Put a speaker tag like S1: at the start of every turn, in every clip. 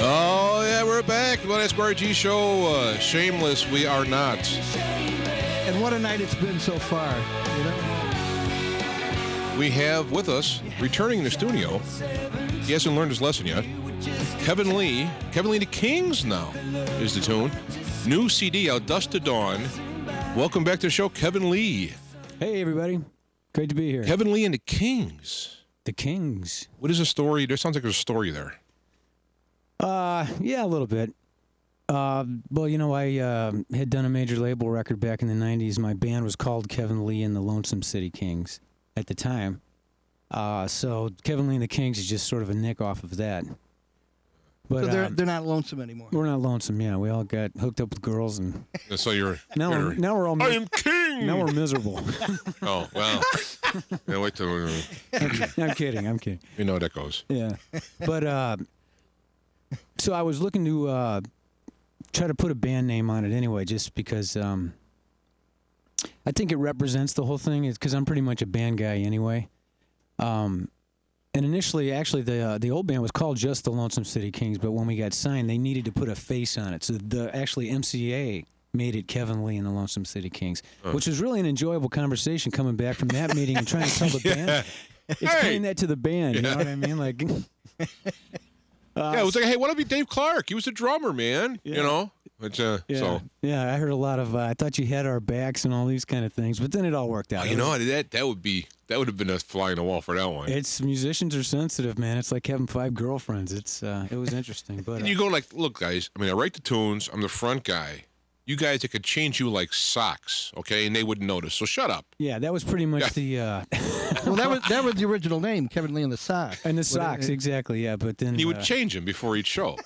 S1: Oh, yeah, we're back. The Squire G Show. Shameless, we are not.
S2: And what a night it's been so far, you know?
S1: We have with us, returning to the studio, he hasn't learned his lesson yet, Kevin Lee. Kevin Lee, the Kings now is the tune. New CD out, Dusk Till Dawn. Welcome back to the show, Kevin Lee.
S3: Hey, everybody. Great to be here.
S1: Kevin Lee and the Kings.
S3: The Kings.
S1: What is the story? There sounds like there's a story there.
S3: Yeah, a little bit. Well, you know, I had done a major label record back in the 90s. My band was called Kevin Lee and the Lonesome City Kings at the time. So Kevin Lee and the Kings is just sort of a nick off of that. But
S2: so they're not lonesome anymore.
S3: We're not lonesome, yeah. We all got hooked up with girls, and
S1: So you're...
S3: now we're all...
S1: I am king!
S3: Now we're miserable.
S1: Oh, well. Yeah, wait till...
S3: I'm kidding.
S1: You know how that goes.
S3: Yeah. But, so I was looking to try to put a band name on it anyway, just because I think it represents the whole thing, because I'm pretty much a band guy anyway. And initially, actually, the old band was called just the Lonesome City Kings, but when we got signed, they needed to put a face on it. So actually MCA made it Kevin Lee and the Lonesome City Kings, which was really an enjoyable conversation coming back from that meeting and trying to tell the band. Explain that to the band, you know what I mean? Like...
S1: yeah, it was like, hey, why don't it be Dave Clark? He was the drummer, man.
S3: Yeah.
S1: You know? But,
S3: Yeah,
S1: so.
S3: yeah, I heard a lot of, I thought you had our backs and all these kind of things, but then it all worked out.
S1: You know, that would have been a fly in the wall for that one.
S3: It's musicians are sensitive, man. It's like having 5 girlfriends. It was interesting, but
S1: And you go like, look, guys. I mean, I write the tunes. I'm the front guy. You guys, it could change you like socks, okay? And they wouldn't notice. So shut up.
S3: yeah, that was pretty much the
S2: Well, that was the original name, Kevin Lee and the Sox.
S3: and the socks exactly. Yeah, but then
S1: And he would change them before each show.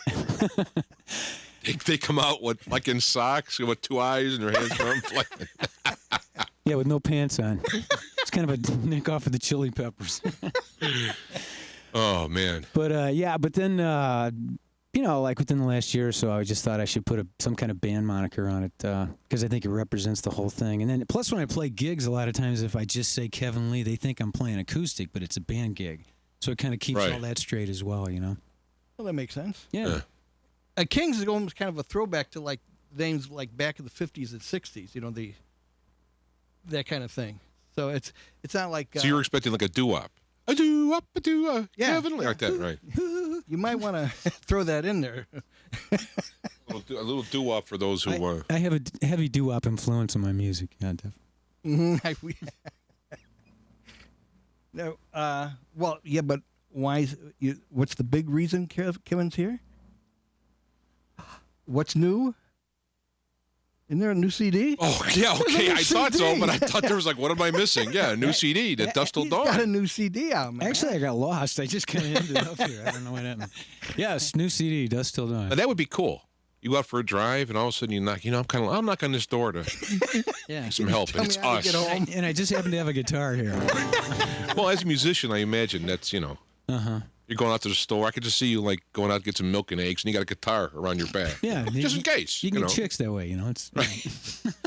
S1: They come out with like in socks with 2 eyes and their hands are flying.
S3: yeah, with no pants on. It's kind of a nick off of the Chili Peppers.
S1: Oh man.
S3: But yeah, but then you know, like within the last year or so, I just thought I should put some kind of band moniker on it because I think it represents the whole thing. And then plus when I play gigs, a lot of times if I just say Kevin Lee, they think I'm playing acoustic, but it's a band gig. So it kind of keeps all that straight as well, you know?
S2: Well, that makes sense.
S3: Yeah.
S2: Kings is almost kind of a throwback to like names like back in the 50s and 60s, you know, that kind of thing. So it's not like...
S1: So you're expecting like a doo-wop. A doo-wop,
S2: yeah,
S1: Kevin Lee, like that, right?
S2: You might want to throw that in there.
S1: A little doo-wop for those who...
S3: I have a heavy doo-wop influence in my music. Yeah, definitely.
S2: No, well, yeah, but why what's the big reason Kevin's here? What's new? Isn't there a new CD?
S1: Oh, yeah, okay, I thought so, but I thought there was like, what am I missing? Yeah, a new CD, the Dusk Till Dawn.
S2: He's got a new CD out, man.
S3: Actually, I got lost. I just kind of ended up here. I don't know what happened. Yes, new CD, Dusk Till Dawn.
S1: Now, that would be cool. You go out for a drive, and all of a sudden you knock. You know, I'm knocking on this door to get some help, and it's us.
S3: And I just happen to have a guitar here.
S1: Well, as a musician, I imagine that's You're going out to the store. I could just see you like going out to get some milk and eggs, and you got a guitar around your back.
S3: Yeah,
S1: just in case.
S3: You can get chicks that way, you know. It's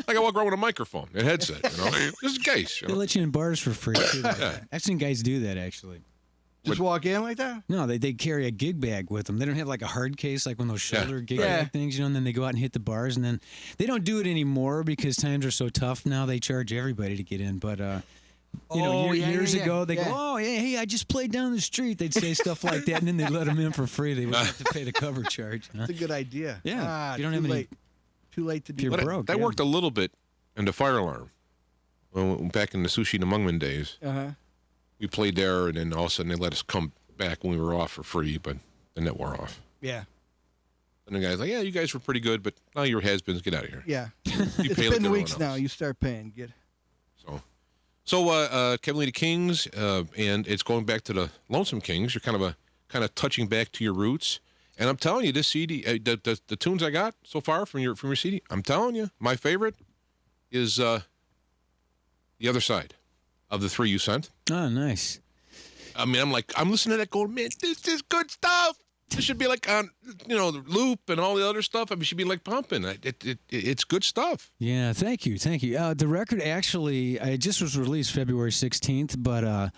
S1: like I walk around with a microphone and headset, you know, just in case.
S3: They let you in bars for free too. I've seen guys do that actually.
S2: Just walk in like that?
S3: No, they carry a gig bag with them. They don't have like a hard case like one of those shoulder gig bag things, you know, and then they go out and hit the bars, and then they don't do it anymore because times are so tough now. They charge everybody to get in, but you know, years ago, they go, oh, hey, I just played down the street. They'd say stuff like that, and then they'd let them in for free. They wouldn't have to pay the cover charge.
S2: That's a good idea.
S3: Yeah. You don't have
S2: too late to do
S3: you're
S2: that.
S3: broke.
S1: That worked a little bit in the fire alarm. Back in the Sushi and the Mungman days. We played there, and then all of a sudden they let us come back when we were off for free, but then that wore off.
S2: Yeah.
S1: And the guy's like, yeah, you guys were pretty good, but now you're has-beens. Get out of here.
S2: Yeah.
S1: You
S2: It's
S1: pay like
S2: been weeks
S1: everyone
S2: now.
S1: else.
S2: You start paying.
S1: So Kevin Lee the Kings, and it's going back to the Lonesome Kings. You're kind of touching back to your roots. And I'm telling you, this CD, the tunes I got so far from your CD, I'm telling you, my favorite is The Other Side of the 3 you sent.
S3: Oh, nice.
S1: I mean, I'm listening to that going, man, this is good stuff. It should be like on, the loop and all the other stuff. I mean, it should be like pumping. It's good stuff.
S3: Yeah, thank you. The record actually, it just was released February 16th, but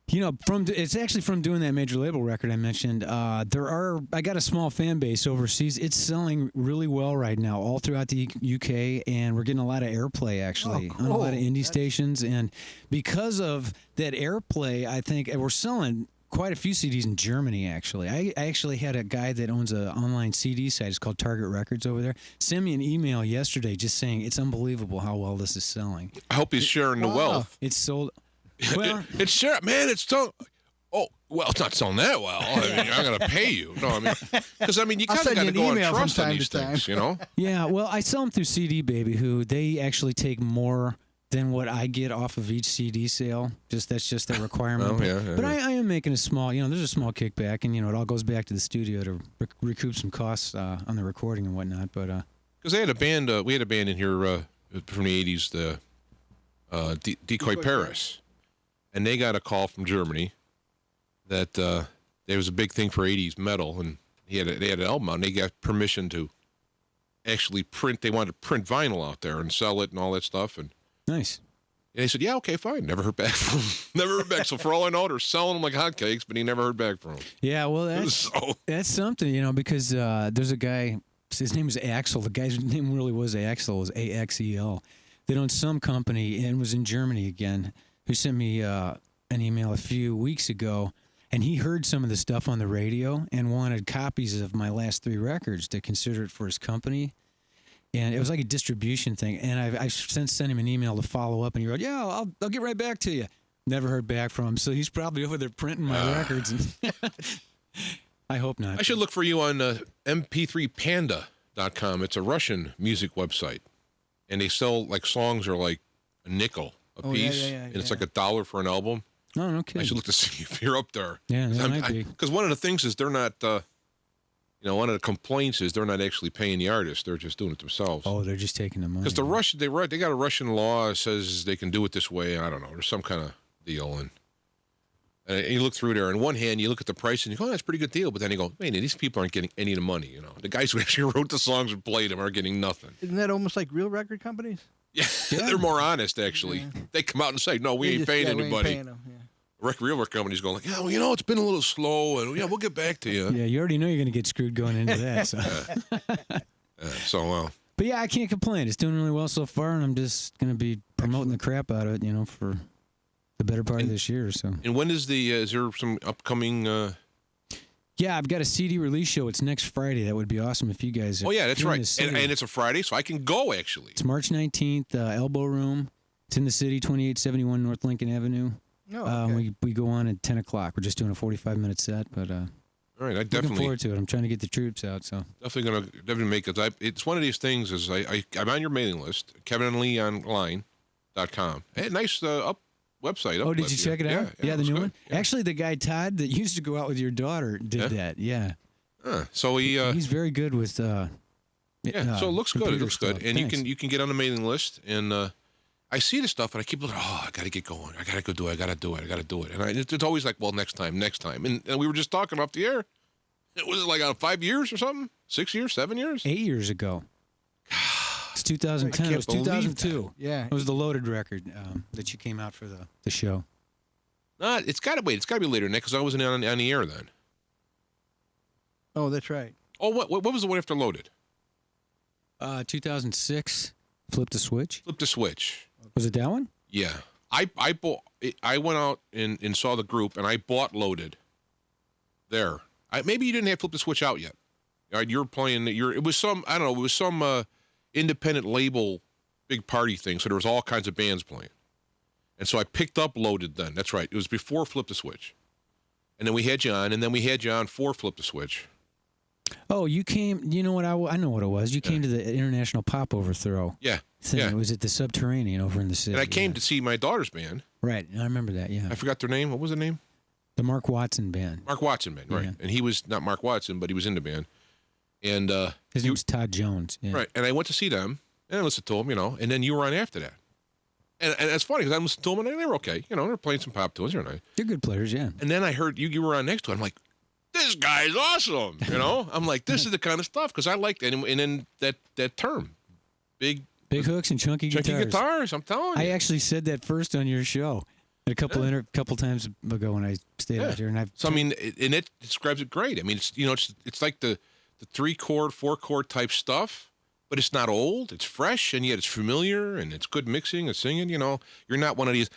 S3: it's actually from doing that major label record I mentioned. I got a small fan base overseas. It's selling really well right now, all throughout the UK, and we're getting a lot of airplay actually on a lot of indie stations. And because of that airplay, I think we're selling quite a few CDs in Germany, actually. I actually had a guy that owns an online CD site. It's called Target Records over there. Send me an email yesterday just saying it's unbelievable how well this is selling.
S1: I hope he's sharing the wealth.
S3: It's sold. Well,
S1: it's sharing. Man, it's so. Oh, well, it's not selling that well. I mean, I'm going to pay you. No, I mean, because, you kind of got to go on trust on these things,
S3: Yeah, well, I sell them through CD Baby, who they actually take more than what I get off of each CD sale. That's just their requirement. But I am making a small, there's a small kickback, and it all goes back to the studio to recoup some costs on the recording and whatnot. But
S1: because they had a band, we had a band in here from the '80s, the Decoy Paris, and they got a call from Germany that there was a big thing for '80s metal, and they had an album out, and they got permission to actually print. They wanted to print vinyl out there and sell it and all that stuff, and.
S3: Nice.
S1: And he said, yeah, okay, fine. Never heard back from him. Never heard back. So for all I know, they're selling them like hotcakes, but he never heard back from him.
S3: Yeah, well, that's something, because there's a guy, his name is Axel. The guy's name really was Axel. It was A-X-E-L. That owns some company and was in Germany again, who sent me an email a few weeks ago, and he heard some of the stuff on the radio and wanted copies of my last 3 records to consider it for his company. And it was like a distribution thing. And I've since sent him an email to follow up, and he wrote, yeah, I'll get right back to you. Never heard back from him. So he's probably over there printing my records. I hope not.
S1: I should look for you on mp3panda.com. It's a Russian music website. And they sell, songs are like a nickel a piece. And it's like $1 for an album.
S3: Oh, no kidding.
S1: I should look to see if you're up there.
S3: Yeah, that might be.
S1: Because one of the things is they're not... one of the complaints is they're not actually paying the artists; they're just doing it themselves.
S3: Oh, they're just taking the money.
S1: Because they got a Russian law that says they can do it this way. I don't know. There's some kind of deal, and you look through there. On one hand, you look at the price and you go, "Oh, that's a pretty good deal." But then you go, "Man, these people aren't getting any of the money." The guys who actually wrote the songs and played them are getting nothing.
S2: Isn't that almost like real record companies?
S1: Yeah, they're more honest actually. Yeah. They come out and say, "No, we ain't paying anybody."
S2: We ain't paying them. Yeah.
S1: Real record companies going like, "Yeah, well, it's been a little slow, and we'll get back to you."
S3: Yeah, you already know you're going to get screwed going into that. So. But yeah, I can't complain. It's doing really well so far, and I'm just going to be promoting the crap out of it, for the better part of this year. So.
S1: And when is is there some upcoming?
S3: Yeah, I've got a CD release show. It's next Friday. That would be awesome if you guys.
S1: Oh yeah, that's right. And it's a Friday, so I can go actually.
S3: It's March 19th, Elbow Room. It's in the city, 2871 North Lincoln Avenue.
S2: Oh, okay.
S3: We go on at 10 o'clock. We're just doing a 45-minute set, but
S1: all right, I definitely
S3: looking forward to it. I'm trying to get the troops out, so
S1: definitely make it. It's one of these things. Is I'm on your mailing list, KevinandLeeOnline.com. Hey, nice website.
S3: Oh, did you check it out? Yeah, the new one.
S1: Yeah.
S3: Actually, the guy Todd that used to go out with your daughter did that. Yeah.
S1: So he's
S3: very good with.
S1: So it looks good. It looks
S3: stuff.
S1: good, and
S3: Thanks.
S1: you can get on the mailing list and. I see the stuff and I keep looking. Oh, I got to get going. I got to go do it. I got to do it. And it's always like, well, next time. And we were just talking off the air. It was like 5 years or something? 6 years? 7 years?
S3: 8 years ago. It's 2010. It was 2002.
S2: Yeah.
S3: It was the Loaded record that you came out for the show.
S1: It's got to wait. It's got to be later than that because I wasn't on the air then.
S2: Oh, that's right.
S1: Oh, what was the one after Loaded?
S3: 2006. Flip the Switch. Was it that one?
S1: Yeah. I went out and saw the group, and I bought Loaded there. Maybe you didn't have Flip the Switch out yet. You're playing, it was some independent label big party thing, so there was all kinds of bands playing. And so I picked up Loaded then. That's right. It was before Flip the Switch. And then we had you on, for Flip the Switch.
S3: Oh, you came, you know what, I know what it was. You came to the International Pop Overthrow.
S1: Yeah.
S3: Thing.
S1: Yeah.
S3: It was at the Subterranean over in the city.
S1: And I came to see my daughter's band.
S3: Right. I remember that, yeah.
S1: I forgot their name. What was the name?
S3: The Mark Watson Band.
S1: Mark Watson Band, right. Yeah. And he was not Mark Watson, but he was in the band. And
S3: his name was Todd Jones. Yeah.
S1: Right. And I went to see them, and I listened to them, and then you were on after that. And it's funny, because I listened to them, and they were okay. They're playing some pop tunes, aren't they?
S3: They're good players, yeah.
S1: And then I heard you were on next to it. I'm like, this guy's awesome. You know, I'm like, this is the kind of stuff because I like that. And then that term, big
S3: hooks and chunky
S1: guitars. I'm telling you.
S3: I actually said that first on your show a couple times ago when I stayed out here, and
S1: I mean, and it describes it great. I mean, it's like the 3-chord, 4-chord type stuff, but it's not old. It's fresh, and yet it's familiar, and it's good mixing and singing. You know, you're not one of these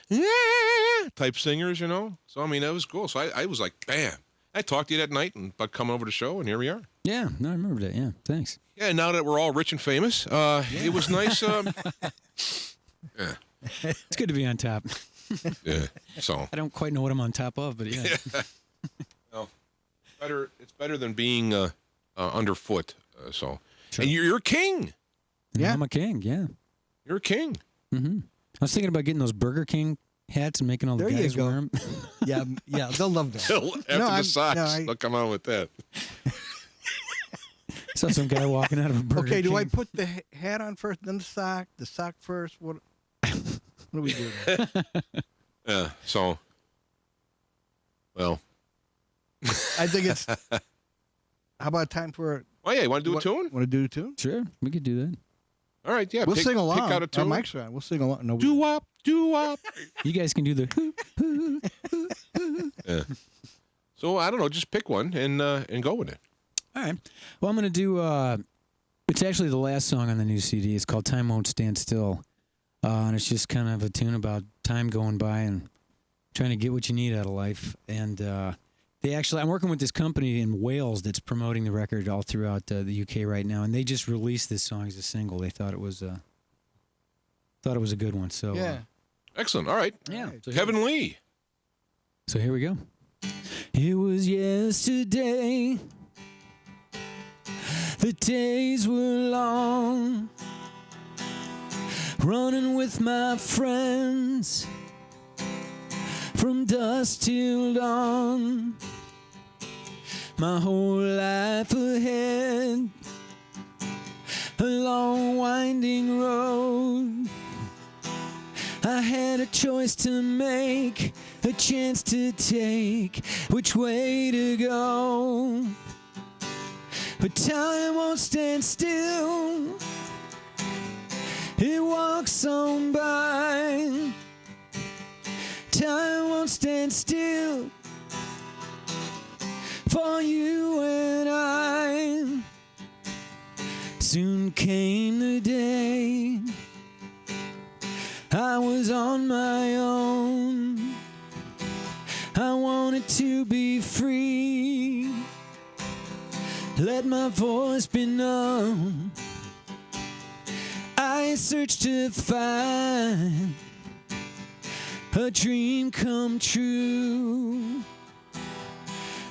S1: type singers. You know, so I mean, that was cool. So I was like, bam. I talked to you that night about coming over to the show, and here we are.
S3: Yeah, no, I remember that. Yeah, thanks.
S1: Yeah, now that we're all rich and famous, it was nice. Yeah,
S3: it's good to be on top.
S1: Yeah, so
S3: I don't quite know what I'm on top of, but yeah.
S1: No, it's better than being underfoot. So,
S3: Sure.
S1: And you're a king.
S3: Yeah, I'm a king. Yeah,
S1: you're a king.
S3: Mm-hmm. I was thinking about getting those Burger King hats and making all the guys wear them.
S2: Yeah, they'll love that.
S1: After the socks, they'll come on with that.
S3: Saw some guy walking out of a Burger King.
S2: Do I put the hat on first, then the sock first? What do we do?
S1: Yeah. So, well,
S2: I think it's. How about time for?
S1: Oh yeah, you want to do a tune?
S2: Want to do a tune?
S3: Sure, we could do that.
S1: All right, yeah.
S2: We'll sing along.
S1: Pick out a tune.
S2: Our mics are on. We'll sing along. No,
S1: do wop.
S3: You guys can do the.
S1: Yeah. So I don't know. Just pick one and go with it.
S3: All right. Well, I'm gonna do. It's actually the last song on the new CD. It's called "Time Won't Stand Still," and it's just kind of a tune about time going by and trying to get what you need out of life. And I'm working with this company in Wales that's promoting the record all throughout the UK right now, and they just released this song as a single. They thought it was a good one. So
S2: yeah,
S1: excellent. All right.
S3: Yeah.
S1: So Kevin Lee.
S3: So here we go. It was yesterday. The days were long, running with my friends from dusk till dawn. My whole life ahead, a long winding road. I had a choice to make, a chance to take, which way to go. But time won't stand still, it walks on by. Time won't stand still for you and I. Soon came the day I was on my own. I wanted to be free, let my voice be known. I searched to find a dream come true.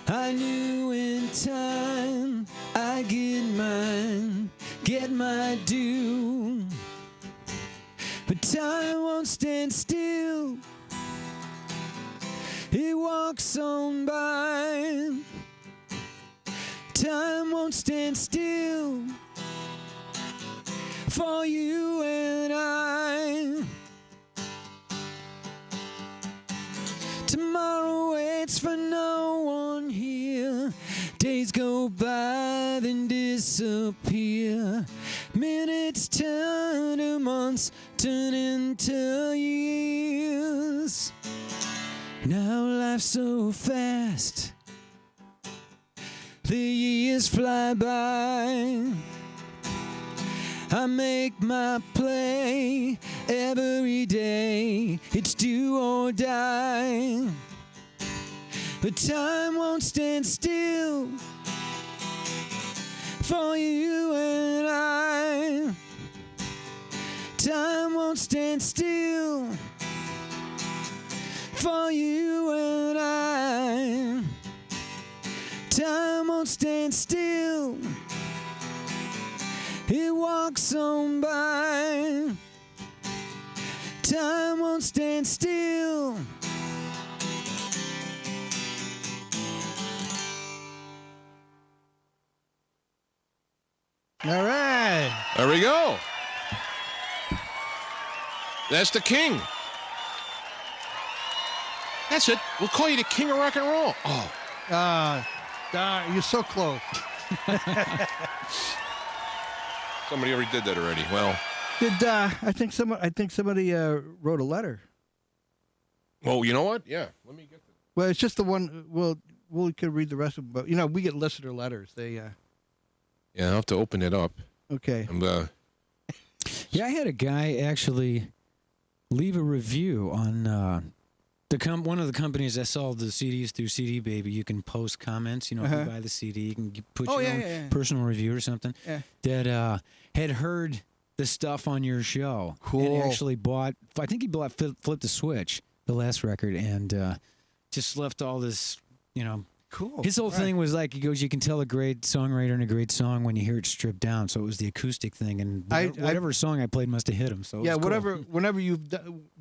S3: I knew in time I'd get my due. But time won't stand still, it walks on by. Time won't stand still for you and I. Tomorrow waits for no one here. Days go by, then disappear. Minutes turn to months, turn into years. Now life's so fast, the years fly by. I make my play every day. It's do or die. But time won't stand still for you and I. Time won't stand still for you and I. Time won't stand still, it walks on by. Time won't stand still.
S2: All right.
S1: There we go. That's the king. That's it. We'll call you the king of rock and roll. Oh.
S2: You're so close.
S1: Somebody already did that already. Well,
S2: I think somebody wrote a letter.
S1: well, you know what? Yeah, let me get that.
S2: Well, it's just the one. Well, we could read the rest of them, but we get listener letters. They.
S1: Yeah, I'll have to open it up.
S2: Okay.
S3: Yeah, I had a guy actually leave a review on one of the companies I sold the CDs through CD Baby. You can post comments. If you buy the CD, you can put your own personal review or something.
S2: Yeah.
S3: That had heard the stuff on your show.
S2: Cool.
S3: And actually bought. I think he bought Flip the Switch, the last record, and just left all this.
S2: Cool.
S3: His whole thing was like, he goes, you can tell a great songwriter and a great song when you hear it stripped down. So it was the acoustic thing, and whatever song I played must have hit him. So it was cool.
S2: Whenever you've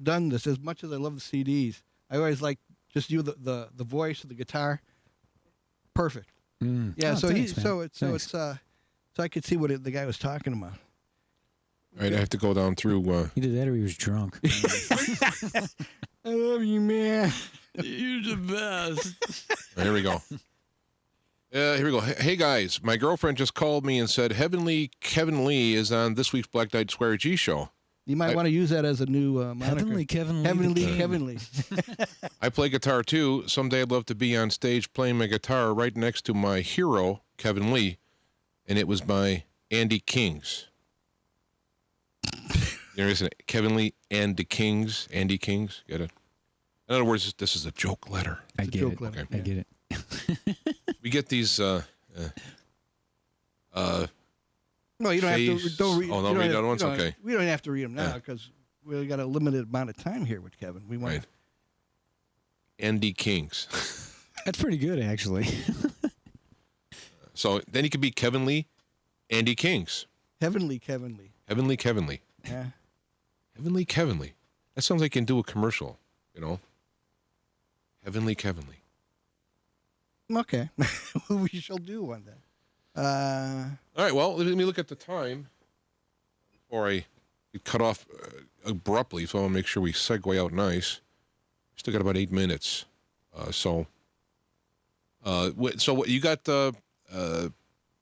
S2: done this, as much as I love the CDs, I always like just you the voice of the guitar. Perfect.
S3: Mm.
S2: Yeah.
S3: Oh,
S2: So
S3: thanks,
S2: so I could see what the guy was talking about.
S1: All right, I have to go down through.
S3: Either that or he was drunk.
S2: I love you, man.
S3: You're the best.
S1: Here we go. Here we go. Hey, guys, my girlfriend just called me and said Heavenly Kevin Lee is on this week's Black Knight Squire G show.
S2: You might want to use that as a new moniker.
S3: Heavenly Kevin Lee.
S2: Heavenly Kevin Lee.
S1: I play guitar, too. Someday I'd love to be on stage playing my guitar right next to my hero, Kevin Lee, and it was by Andy Kings. There isn't Kevin Lee and the Kings. Andy Kings. Get it? In other words, this is a joke letter.
S3: I get it.
S1: Okay.
S3: I get it.
S1: We get these.
S2: No, you don't have to. Don't read.
S1: Oh, no, read the other ones. Okay.
S2: We don't have to read them now because we got a limited amount of time here with Kevin. We want.
S1: Right. Andy Kings.
S3: That's pretty good, actually.
S1: So then he could be Kevin Lee, Andy Kings.
S2: Heavenly Kevin Lee.
S1: Heavenly Kevin Lee.
S2: Yeah.
S1: Heavenly Kevin Lee. That sounds like you can do a commercial, Heavenly Kevin Lee.
S2: Okay. We shall do one then.
S1: All right, well, let me look at the time before I get cut off abruptly, so I want to make sure we segue out nice. Still got about 8 minutes. So what you got? You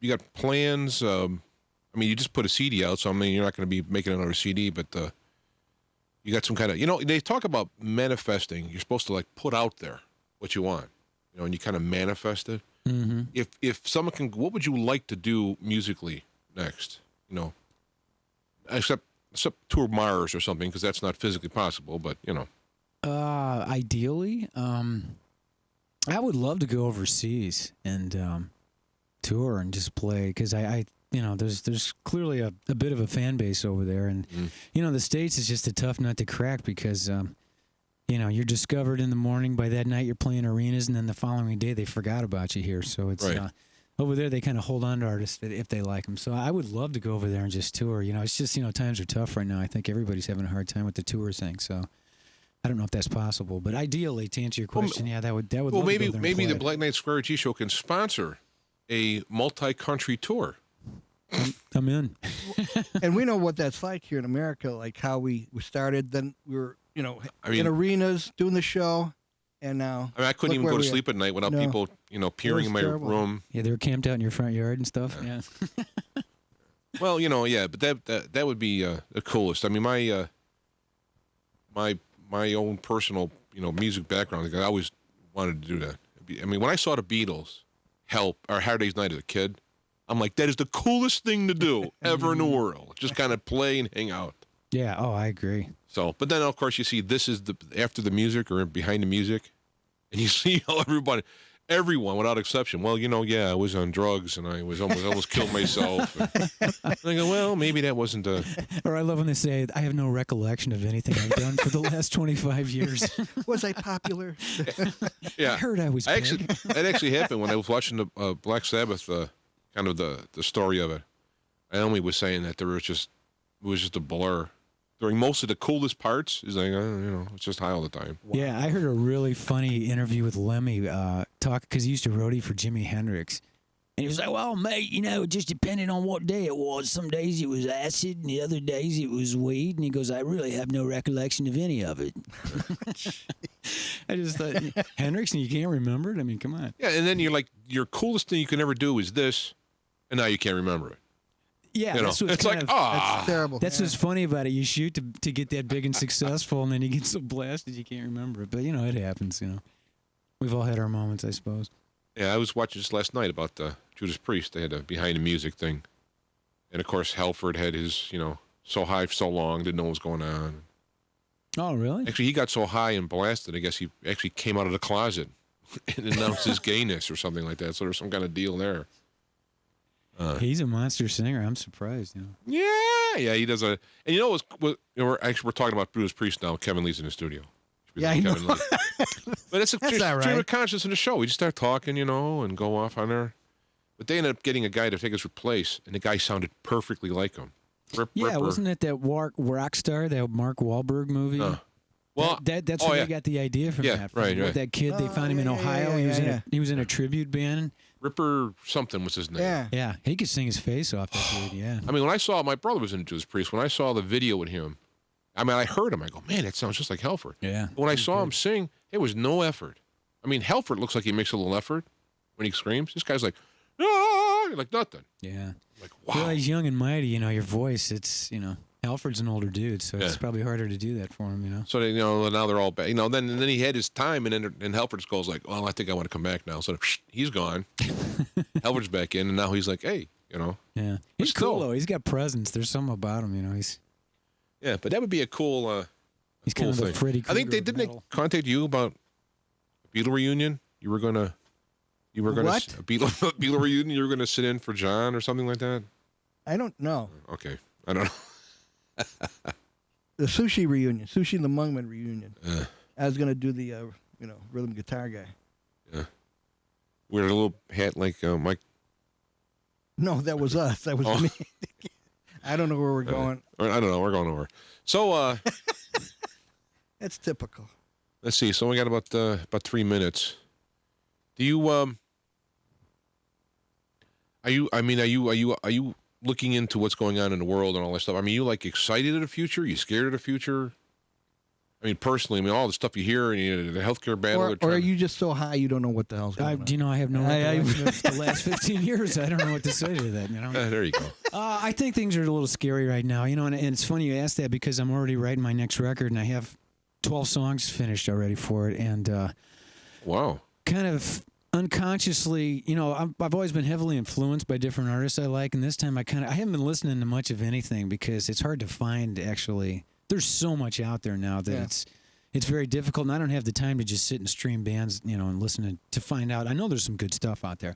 S1: got plans? You just put a CD out, so you're not going to be making another CD, but you got some kind of, they talk about manifesting. You're supposed to put out there what you want, and you kind of manifest it.
S3: Mm-hmm.
S1: If someone can, what would you like to do musically next? Except tour Mars or something, because that's not physically possible. But
S3: ideally, I would love to go overseas and tour and just play, because I there's clearly a bit of a fan base over there, and the States is just a tough nut to crack because you're discovered in the morning. By that night, you're playing arenas, and then the following day, they forgot about you here. So it's
S1: right.
S3: Over there, they kind of hold on to artists if they like them. So I would love to go over there and just tour. It's just times are tough right now. I think everybody's having a hard time with the tour thing. So I don't know if that's possible, but ideally, to answer your question, that would. Well,
S1: maybe the Black Knight Square G show can sponsor a multi-country tour.
S3: I'm in.
S2: And we know what that's like here in America, like how we started. Then we were, in arenas doing the show, and now.
S1: I couldn't even go to sleep at night without people, peering in my room.
S3: Yeah, they were camped out in your front yard and stuff. Yeah.
S1: Well, but that would be the coolest. My own personal, music background, I always wanted to do that. When I saw the Beatles, Help, or Hard Day's Night as a kid, I'm like, that is the coolest thing to do ever in the world. Just kind of play and hang out.
S3: Yeah. Oh, I agree.
S1: So, but then of course you see this is after the music or behind the music, and you see everyone without exception. Well, I was on drugs and I was almost killed myself. And I go, well, maybe that wasn't a.
S3: Or I love when they say, I have no recollection of anything I've done for the last 25 years.
S2: Was I popular?
S1: Yeah,
S3: I heard I was.
S1: That actually happened when I was watching the Black Sabbath. Kind of the story of it. Naomi was saying that it was just a blur. During most of the coolest parts, he's like, it's just high all the time.
S3: Wow. Yeah, I heard a really funny interview with Lemmy talk, because he used to roadie for Jimi Hendrix. And he was like, well, mate, it just depended on what day it was. Some days it was acid, and the other days it was weed. And he goes, I really have no recollection of any of it. I just thought, Hendrix, and you can't remember it? I mean, come on.
S1: Yeah, and then you're like, your coolest thing you can ever do is this, and now you can't remember it.
S3: Yeah, that's what's
S1: it's like,
S2: That's terrible.
S3: That's what's funny about it. You shoot to get that big and successful, and then you get so blasted you can't remember it. But, it happens, We've all had our moments, I suppose.
S1: Yeah, I was watching this last night about Judas Priest. They had a behind the music thing. And, of course, Halford had his, so high for so long, didn't know what was going on.
S3: Oh, really?
S1: Actually, he got so high and blasted, I guess he actually came out of the closet and announced his gayness or something like that. So there's some kind of deal there.
S3: He's a monster singer. I'm surprised.
S1: Yeah, he does a. And we're talking about Judas Priest now. Kevin Lee's in the studio.
S2: Yeah, I know.
S1: But it's a
S2: That's all
S1: stream
S2: right.
S1: of consciousness in the show. We just start talking, and go off on there. But they ended up getting a guy to take his place, and the guy sounded perfectly like him.
S3: Yeah, wasn't it that rock star, that Mark Wahlberg movie?
S1: Well,
S3: that's where they got the idea from that.
S1: Right.
S3: With that kid, they found him in Ohio. He was in a tribute band.
S1: Ripper something was his name.
S2: Yeah.
S3: He could sing his face off, that dude, yeah.
S1: I mean, when I saw, my brother was in Judas Priest. When I saw the video with him, I heard him. I go, man, that sounds just like Halford.
S3: Yeah.
S1: But when I saw him sing, it was no effort. I mean, Halford looks like he makes a little effort when he screams. This guy's like, like nothing.
S3: Yeah.
S1: Like, wow.
S3: Well, he's young and mighty, your voice, it's, Halford's an older dude, so it's probably harder to do that for him,
S1: So, now they're all back. Then he had his time, and then Halford goes like, well, I think I want to come back now. So he's gone. Halford's back in, and now he's like, hey,
S3: Yeah. He's cool, though. He's got presence. There's something about him, he's...
S1: Yeah, but that would be a cool
S3: he's
S1: cool
S3: kind of
S1: thing.
S3: the Freddy Krueger
S1: I think they contact you about a Beatle reunion? You were gonna
S2: What?
S1: a Beatle reunion, you were gonna sit in for John or something like that?
S2: I don't know.
S1: Okay. I don't know.
S2: The sushi reunion, Sushi and the Mungman reunion. I was going to do the, rhythm guitar guy.
S1: Yeah. Wear a little hat like Mike.
S2: No, that was us. That was me. I don't know where we're going.
S1: I don't know. We're going over. So
S2: That's typical.
S1: let's see. So we got about 3 minutes. Do you are you looking into what's going on in the world and all that stuff? I mean, you like excited at the future? You scared of the future? I mean, personally, all the stuff you hear and the healthcare battle.
S2: Or are you just so high you don't know what the hell's going on?
S3: I have no recollection of the last 15 years. I don't know what to say to that.
S1: There you go.
S3: I think things are a little scary right now. And it's funny you asked that because I'm already writing my next record, and I have 12 songs finished already for it. And
S1: Wow.
S3: kind of unconsciously, I've always been heavily influenced by different artists I like, and this time I haven't been listening to much of anything because it's hard to find actually. There's so much out there now that it's very difficult, and I don't have the time to just sit and stream bands, and listen to find out. I know there's some good stuff out there.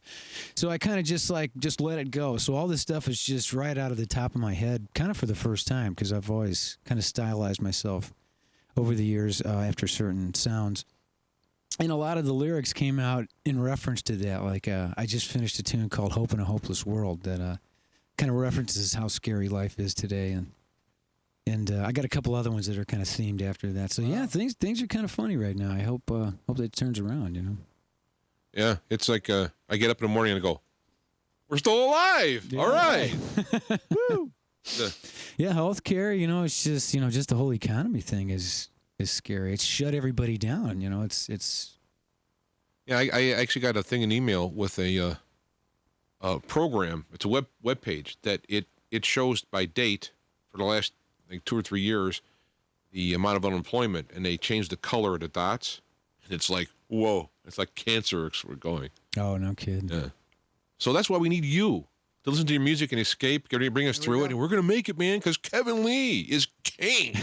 S3: So I kind of just let it go. So all this stuff is just right out of the top of my head, kind of for the first time, because I've always kind of stylized myself over the years after certain sounds. And a lot of the lyrics came out in reference to that. Like I just finished a tune called Hope in a Hopeless World that kind of references how scary life is today. And I got a couple other ones that are kind of themed after that. So yeah, things are kind of funny right now. I hope that it turns around.
S1: Yeah, it's like I get up in the morning and go, "We're still alive!
S3: Yeah.
S1: All right."
S2: Woo!
S3: Yeah, healthcare. It's just the whole economy thing is scary. It's shut everybody down. It's.
S1: Yeah, I actually got a thing in email with a program. It's a web page that it shows by date for the last 2 or 3 years the amount of unemployment, and they changed the color of the dots, and it's like, whoa, it's like cancer we're going.
S3: Oh, no kidding.
S1: Yeah. So that's why we need you to listen to your music and escape, bring us through it, and we're going to make it, man, because Kevin Lee is king.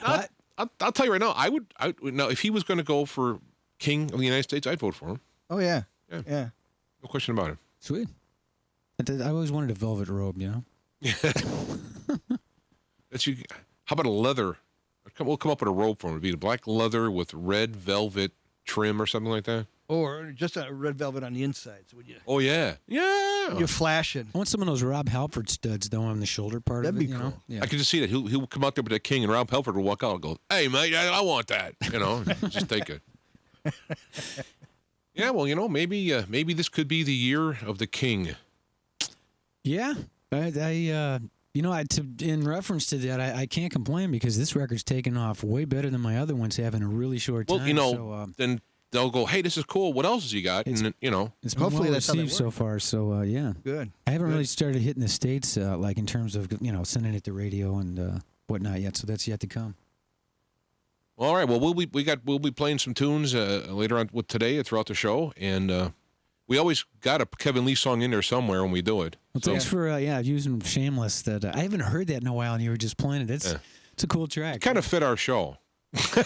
S1: I'll tell you right now, I would now if he was going to go for king of the United States, I'd vote for him.
S2: Oh, yeah.
S1: Yeah.
S2: Yeah.
S1: No question about it.
S3: Sweet. I always wanted a velvet robe.
S1: That's you. How about a leather? We'll come up with a robe for him. It'd be a black leather with red velvet trim or something like that.
S2: Or just a red velvet on the inside. So would you?
S1: Oh yeah, yeah.
S2: You're flashing.
S3: I want some of those Rob Halford studs though on the shoulder part
S2: That'd
S3: of it.
S2: be cool.
S3: Yeah.
S1: I could just see that he'll come out there with that king, and Rob Halford will walk out and go, "Hey, mate, I want that." Just take it. Yeah, well, maybe this could be the year of the king.
S3: Yeah, in reference to that, I can't complain because this record's taken off way better than my other ones have in a really short time.
S1: Well, then they'll go, hey, this is cool. What else has he got? And
S3: it's been
S2: Hopefully
S3: well
S2: that's how they
S3: received so
S2: work.
S3: far. So yeah,
S2: Good.
S3: I haven't really started hitting the States like in terms of sending it to radio and whatnot yet. So that's yet to come.
S1: Well, all right. Well, we'll be playing some tunes later on with today throughout the show, and we always got a Kevin Lee song in there somewhere when we do it.
S3: Well, thanks for using Shameless. That I haven't heard that in a while, and you were just playing it. It's a cool track.
S1: It kind of fit our show.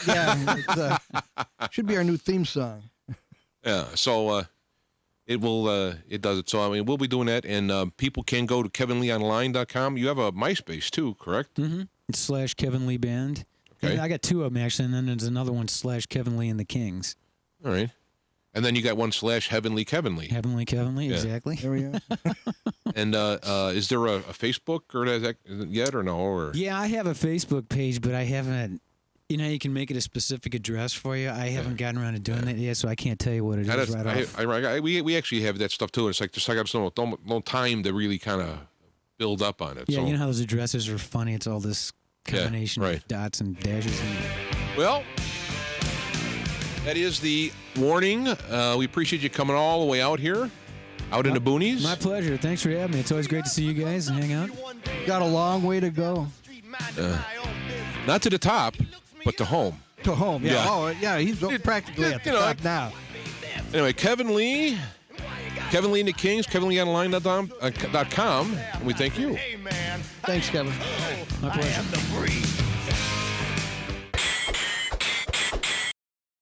S2: Yeah, should be our new theme song.
S1: Yeah. So it does it. So we'll be doing that, and people can go to kevinleeonline.com. You have a MySpace too, correct?
S3: Mm-hmm. It's /Kevin Lee Band.
S1: Okay.
S3: And I got two of them actually, and then there's another one /Kevin Lee and the Kings.
S1: All right. And then you got one /Heavenly Kevin Lee.
S3: Heavenly Kevin Lee, exactly.
S2: There we go.
S1: And is there a Facebook or is it yet or no? Or
S3: yeah, I have a Facebook page, but I haven't. You can make it a specific address for you. I haven't gotten around to doing that yet, so I can't tell you what it is right off.
S1: We actually have that stuff too. It's like I got no time to really kind of build up on it.
S3: Yeah,
S1: so.
S3: you know how those addresses are funny. It's all this combination of dots and dashes.
S1: Well, that is the warning. We appreciate you coming all the way out here, out in the boonies.
S3: My pleasure. Thanks for having me. It's always great to see you guys and hang out.
S2: Got a long way to go.
S1: Not to the top, but to home.
S2: To home, yeah.
S1: Yeah.
S2: Oh, yeah, he's practically at the top now.
S1: Anyway, Kevin Lee and the Kings, kevinleeonline.com, and we thank you.
S2: Thanks, Kevin.
S3: My pleasure.